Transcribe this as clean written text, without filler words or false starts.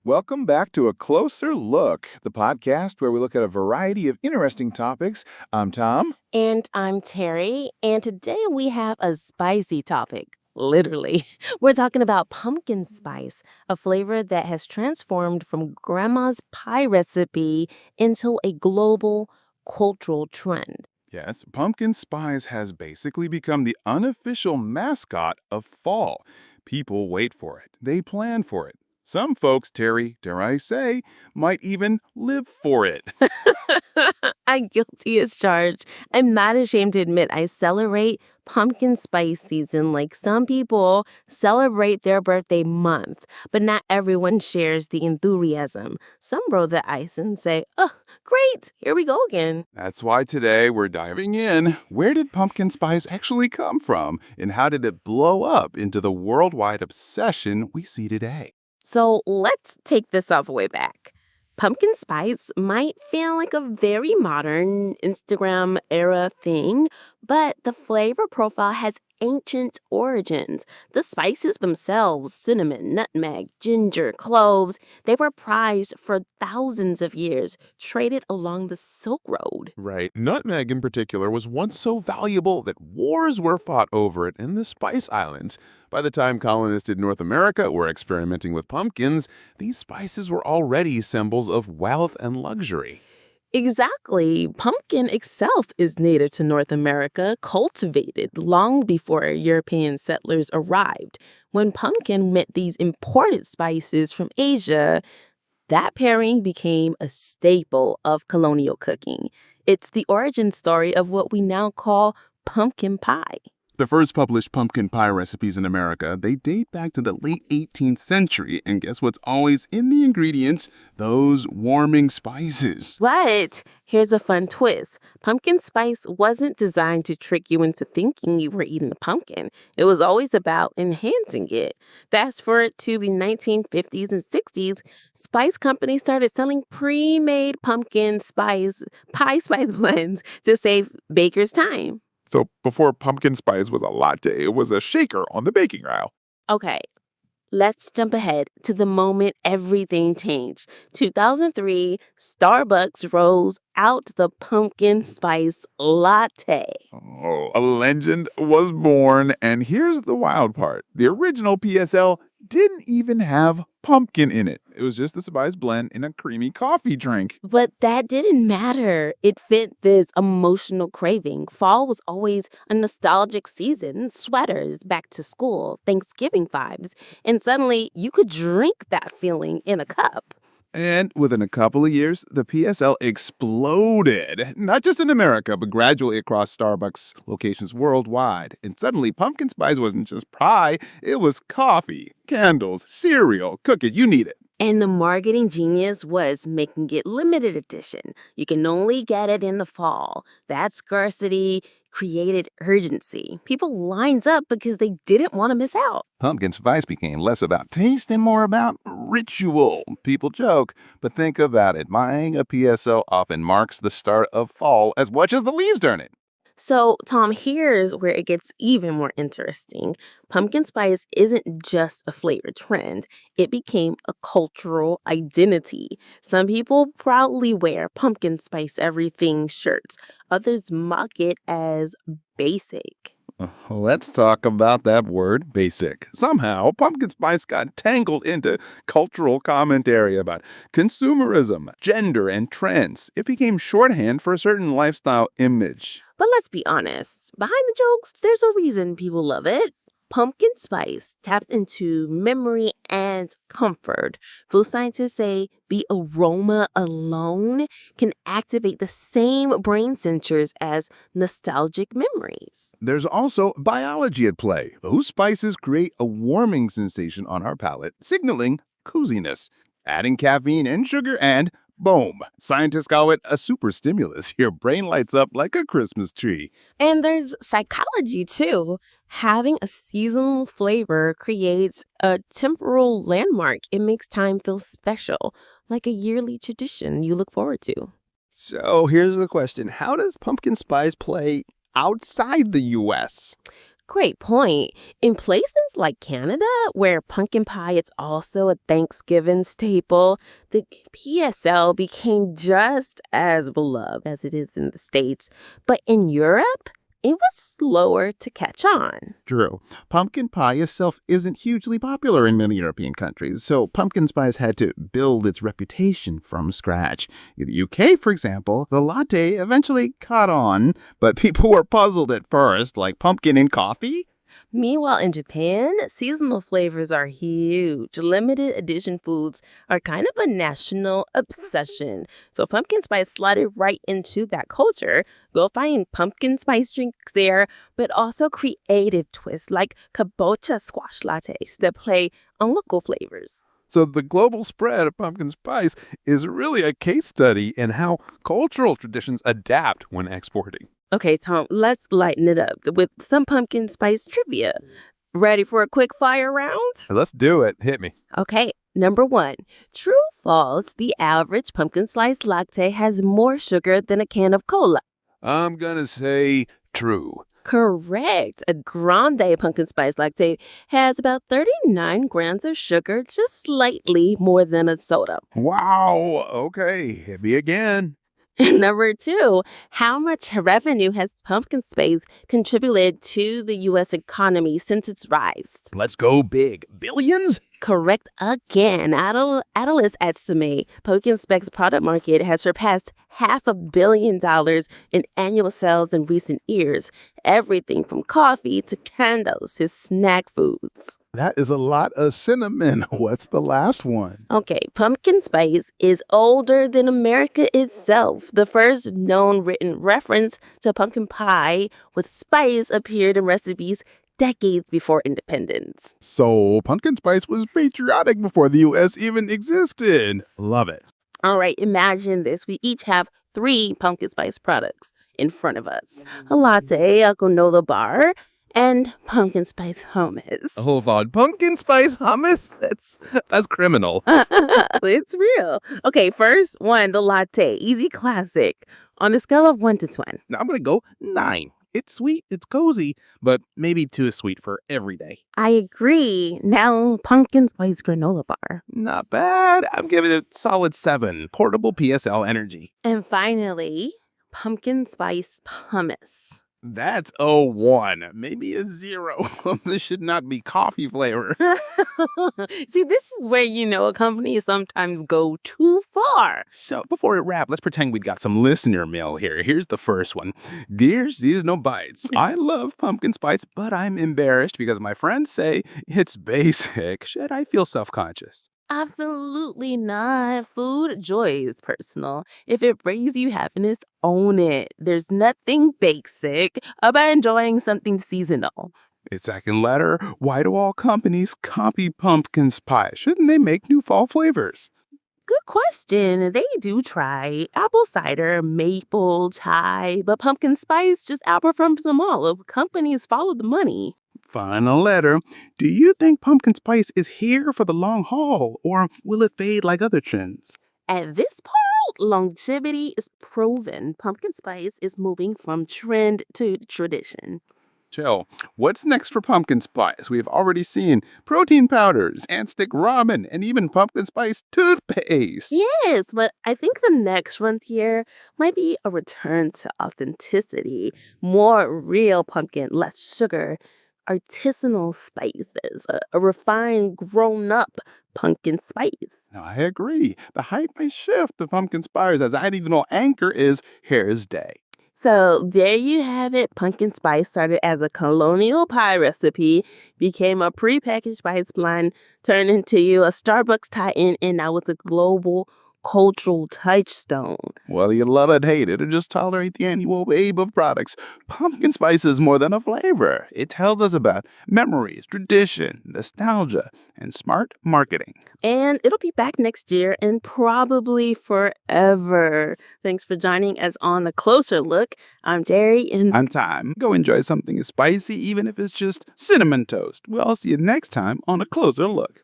Welcome back to A Closer Look, the podcast where we look at a variety of interesting topics. I'm Tom. And I'm Terry, and today we have a spicy topic. Literally. We're talking about pumpkin spice, a flavor that has transformed from grandma's pie recipe into a global cultural trend. Yes, pumpkin spice has basically become the unofficial mascot of fall. People wait for it, they plan for it. Some folks, Terry, dare I say, might even live for it. I'm guilty as charged. I'm not ashamed to admit I celebrate pumpkin spice season like some people celebrate their birthday month, but not everyone shares the enthusiasm. Some roll the ice and say, oh, great, here we go again. That's why today we're diving in. Where did pumpkin spice actually come from? And how did it blow up into the worldwide obsession we see today? So let's take this all the way back. Pumpkin spice might feel like a very modern Instagram era thing, but the flavor profile has ancient origins. The spices themselves, cinnamon, nutmeg, ginger, cloves, they were prized for thousands of years, traded along the Silk Road. Right. Nutmeg in particular was once so valuable that wars were fought over it in the Spice Islands. By the time colonists in North America were experimenting with pumpkins, these spices were already symbols of wealth and luxury. Exactly. Pumpkin itself is native to North America, cultivated long before European settlers arrived. When pumpkin met these imported spices from Asia, that pairing became a staple of colonial cooking. It's the origin story of what we now call pumpkin pie. The first published pumpkin pie recipes in America, they date back to the late 18th century. And guess what's always in the ingredients? Those warming spices. But here's a fun twist. Pumpkin spice wasn't designed to trick you into thinking you were eating a pumpkin. It was always about enhancing it. Fast forward to the 1950s and 60s, spice companies started selling pre-made pumpkin spice, pie spice blends to save bakers time. So before pumpkin spice was a latte, it was a shaker on the baking aisle. Okay, let's jump ahead to the moment everything changed. 2003, Starbucks rolls out the pumpkin spice latte. Oh, a legend was born. And here's the wild part. The original PSL didn't even have pumpkin in it. It was just the spice blend in a creamy coffee drink. But that didn't matter. It fit this emotional craving. Fall was always a nostalgic season. Sweaters, back to school, Thanksgiving vibes. And suddenly you could drink that feeling in a cup. And within a couple of years, the PSL exploded, not just in America, but gradually across Starbucks locations worldwide. And suddenly, pumpkin spice wasn't just pie, it was coffee, candles, cereal, cook it, you need it. And the marketing genius was making it limited edition. You can only get it in the fall. That scarcity created urgency. People lined up because they didn't want to miss out. Pumpkin spice became less about taste and more about ritual. People joke, but think about it. Buying a PSL often marks the start of fall as much as the leaves turn it. So, Tom, here's where it gets even more interesting. Pumpkin spice isn't just a flavor trend. It became a cultural identity. Some people proudly wear pumpkin spice everything shirts. Others mock it as basic. Let's talk about that word, basic. Somehow, pumpkin spice got tangled into cultural commentary about consumerism, gender, and trends. It became shorthand for a certain lifestyle image. But let's be honest, behind the jokes, there's a reason people love it. Pumpkin spice taps into memory and comfort. Food scientists say the aroma alone can activate the same brain centers as nostalgic memories. There's also biology at play. Those spices create a warming sensation on our palate, signaling coziness. Adding caffeine and sugar and boom. Scientists call it a super stimulus. Your brain lights up like a Christmas tree. And there's psychology too. Having a seasonal flavor creates a temporal landmark. It makes time feel special, like a yearly tradition you look forward to. So here's the question. How does pumpkin spice play outside the U.S.? Great point. In places like Canada, where pumpkin pie is also a Thanksgiving staple, the PSL became just as beloved as it is in the States. But in Europe, it was slower to catch on. True. Pumpkin pie itself isn't hugely popular in many European countries, so pumpkin spice had to build its reputation from scratch. In the UK, for example, the latte eventually caught on, but people were puzzled at first, like pumpkin in coffee? Meanwhile, in Japan, seasonal flavors are huge. Limited edition foods are kind of a national obsession. So pumpkin spice slotted right into that culture. Go find pumpkin spice drinks there, but also creative twists like kabocha squash lattes that play on local flavors. So the global spread of pumpkin spice is really a case study in how cultural traditions adapt when exporting. Okay, Tom, let's lighten it up with some pumpkin spice trivia. Ready for a quick fire round? Let's do it. Hit me. Okay, number one. True or false, the average pumpkin spice latte has more sugar than a can of cola. I'm gonna say true. Correct. A grande pumpkin spice latte has about 39 grams of sugar, just slightly more than a soda. Wow. Okay. Hit me again. Number two, how much revenue has pumpkin spice contributed to the U.S. economy since its rise? Let's go big. Billions? Correct again. Analysts estimate pumpkin spice product market has surpassed $500 million in annual sales in recent years. Everything from coffee to candles to snack foods. That is a lot of cinnamon. What's the last one? Okay, pumpkin spice is older than America itself. The first known written reference to pumpkin pie with spice appeared in recipes decades before independence. So pumpkin spice was patriotic before the U.S. even existed. Love it. All right, imagine this. We each have 3 pumpkin spice products in front of us. A latte, a granola bar, and pumpkin spice hummus. Hold on. Pumpkin spice hummus? That's criminal. It's real. Okay, first one, the latte. Easy classic. On a scale of 1 to 10. I'm going to go 9. It's sweet, it's cozy, but maybe too sweet for every day. I agree. Now, pumpkin spice granola bar. Not bad. I'm giving it solid 7. Portable PSL energy. And finally, pumpkin spice hummus. That's a 1, maybe a 0. This should not be coffee flavor. See, this is where, a company sometimes go too far. So before we wrap, let's pretend we got some listener mail here. Here's the first one. Dear Seasonal Bites, I love pumpkin spice, but I'm embarrassed because my friends say it's basic. Should I feel self-conscious? Absolutely not. Food joy is personal. If it brings you happiness, own it. There's nothing basic about enjoying something seasonal. Its second letter, why do all companies copy pumpkin spice? Shouldn't they make new fall flavors? Good question. They do try apple cider, maple, chai, but pumpkin spice just outperforms them all. Companies follow the money. Final letter. Do you think pumpkin spice is here for the long haul, or will it fade like other trends? At this point, longevity is proven. Pumpkin spice is moving from trend to tradition. Chill. What's next for pumpkin spice? We've already seen protein powders, and stick ramen, and even pumpkin spice toothpaste. Yes, but I think the next frontier might be a return to authenticity. More real pumpkin, less sugar. Artisanal spices, a refined, grown-up pumpkin spice. Now, I agree. The hype may shift to pumpkin spice as I even know anchor is Hare's Day. So there you have it. Pumpkin spice started as a colonial pie recipe, became a prepackaged spice blend, turned into a Starbucks tie-in, and now it's a global cultural touchstone. Whether you love it, hate it, or just tolerate the annual wave of products, pumpkin spice is more than a flavor. It tells us about memories, tradition, nostalgia, and smart marketing. And it'll be back next year and probably forever. Thanks for joining us on A Closer Look. I'm Jerry and I'm Time. Go enjoy something spicy, even if it's just cinnamon toast. We'll see you next time on A Closer Look.